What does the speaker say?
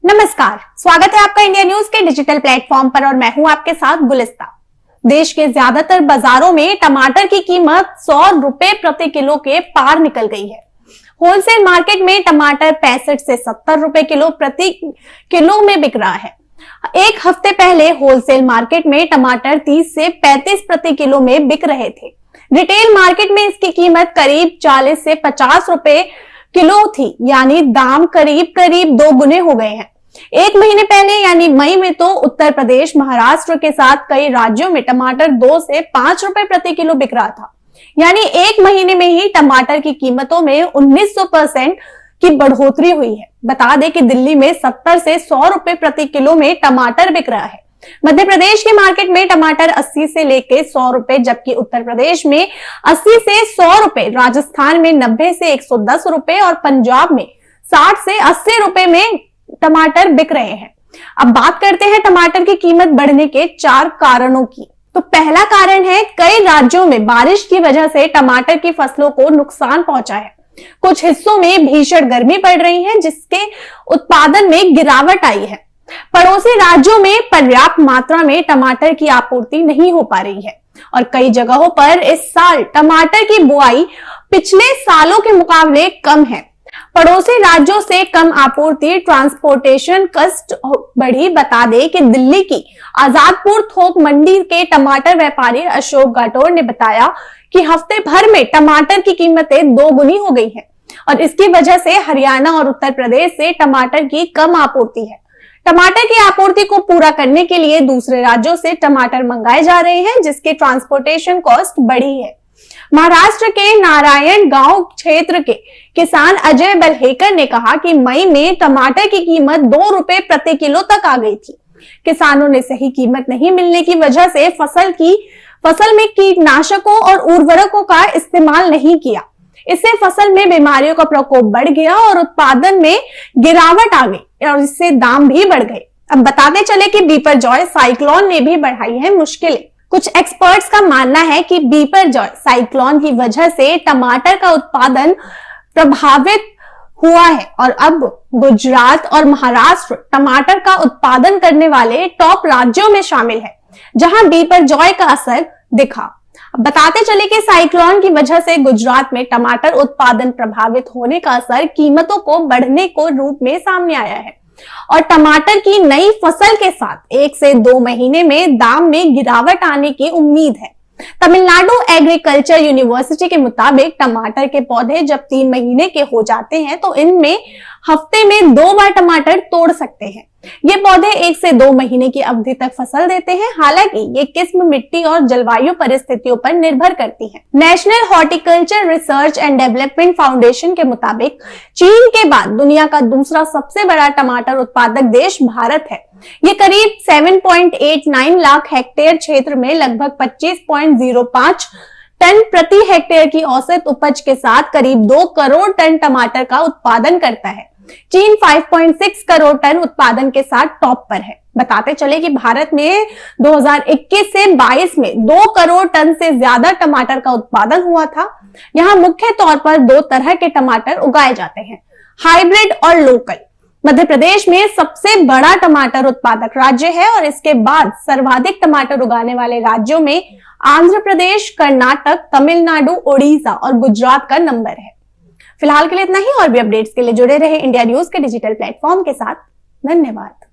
नमस्कार, स्वागत है आपका इंडिया न्यूज के डिजिटल प्लेटफॉर्म पर और मैं हूं आपके साथ गुलिस्ता। देश के ज्यादातर बाजारों में टमाटर की कीमत 100 रुपए प्रति किलो के पार निकल गई है। होलसेल मार्केट में टमाटर 65 से 70 रुपए किलो प्रति किलो में बिक रहा है। एक हफ्ते पहले होलसेल मार्केट में टमाटर 30 से 35 प्रति किलो में बिक रहे थे। रिटेल मार्केट में इसकी कीमत करीब 40 से 50 रुपए किलो थी, यानी दाम करीब 2 गुने हो गए हैं। एक महीने पहले यानी मई में तो उत्तर प्रदेश, महाराष्ट्र के साथ कई राज्यों में टमाटर 2 से 5 रुपए प्रति किलो बिक रहा था। यानी एक महीने में ही टमाटर की कीमतों में 1900% की बढ़ोतरी हुई है। बता दें कि दिल्ली में 70 से 100 रुपए प्रति किलो में टमाटर बिक रहा है। मध्य प्रदेश के मार्केट में टमाटर 80 से लेके 100 रुपए, जबकि उत्तर प्रदेश में 80 से 100 रुपए, राजस्थान में 90 से 110 रुपए और पंजाब में 60 से 80 रुपए में टमाटर बिक रहे हैं। अब बात करते हैं टमाटर की कीमत बढ़ने के 4 कारणों की। तो पहला कारण है, कई राज्यों में बारिश की वजह से टमाटर की फसलों को नुकसान पहुंचा है। कुछ हिस्सों में भीषण गर्मी पड़ रही है, जिसके उत्पादन में गिरावट आई है। पड़ोसी राज्यों में पर्याप्त मात्रा में टमाटर की आपूर्ति नहीं हो पा रही है और कई जगहों पर इस साल टमाटर की बुआई पिछले सालों के मुकाबले कम है। पड़ोसी राज्यों से कम आपूर्ति, ट्रांसपोर्टेशन कॉस्ट बढ़ी। बता दें कि दिल्ली की आजादपुर थोक मंडी के टमाटर व्यापारी अशोक गाठौर ने बताया कि हफ्ते भर में टमाटर की कीमतें 2 गुनी हो गई है और इसकी वजह से हरियाणा और उत्तर प्रदेश से टमाटर की कम आपूर्ति है। टमाटर की आपूर्ति को पूरा करने के लिए दूसरे राज्यों से टमाटर मंगाए जा रहे हैं, जिसके ट्रांसपोर्टेशन कॉस्ट बढ़ी है। महाराष्ट्र के नारायण गांव क्षेत्र के किसान अजय बलहेकर ने कहा कि मई में टमाटर की कीमत 2 रुपए प्रति किलो तक आ गई थी। किसानों ने सही कीमत नहीं मिलने की वजह से फसल में कीटनाशकों और उर्वरकों का इस्तेमाल नहीं किया। इससे फसल में बीमारियों का प्रकोप बढ़ गया और उत्पादन में गिरावट आ गई और इससे दाम भी बढ़ गए। अब बताते चले कि बिपरजॉय साइक्लोन ने भी बढ़ाई है मुश्किलें। कुछ एक्सपर्ट्स का मानना है कि बिपरजॉय साइक्लोन की वजह से टमाटर का उत्पादन प्रभावित हुआ है और अब गुजरात और महाराष्ट्र टमाटर का उत्पादन करने वाले टॉप राज्यों में शामिल है, जहां बिपरजॉय का असर दिखा। बताते चले कि साइक्लोन की वजह से गुजरात में टमाटर उत्पादन प्रभावित होने का असर कीमतों को बढ़ने को रूप में सामने आया है और टमाटर की नई फसल के साथ 1 से 2 महीने में दाम में गिरावट आने की उम्मीद है। तमिलनाडु एग्रीकल्चर यूनिवर्सिटी के मुताबिक टमाटर के पौधे जब 3 महीने के हो जाते हैं तो इनमें हफ्ते में 2 बार टमाटर तोड़ सकते हैं। ये पौधे 1 से 2 महीने की अवधि तक फसल देते हैं। हालांकि ये किस्म मिट्टी और जलवायु परिस्थितियों पर निर्भर करती है। National horticulture research and development foundation के मुताबिक चीन के बाद दुनिया का दूसरा सबसे बड़ा टमाटर उत्पादक देश भारत है। ये करीब 7.89 लाख हेक्टेयर क्षेत्र में लगभग 25.05 टन प्रति हेक्टेयर की औसत उपज के साथ करीब 2 करोड़ टन टमाटर का उत्पादन करता है। चीन 5.6 करोड़ टन उत्पादन के साथ टॉप पर है। बताते चले कि भारत में 2021 से 22 में 2 करोड़ टन से ज्यादा टमाटर का उत्पादन हुआ था। यहाँ मुख्य तौर पर 2 तरह के टमाटर उगाए जाते हैं, हाइब्रिड और लोकल। मध्य प्रदेश में सबसे बड़ा टमाटर उत्पादक राज्य है और इसके बाद सर्वाधिक टमाटर उगाने वाले राज्यों में आंध्र प्रदेश, कर्नाटक, तमिलनाडु, ओडिशा और गुजरात का नंबर है। फिलहाल के लिए इतना ही। और भी अपडेट्स के लिए जुड़े रहे इंडिया न्यूज के डिजिटल प्लेटफॉर्म के साथ। धन्यवाद।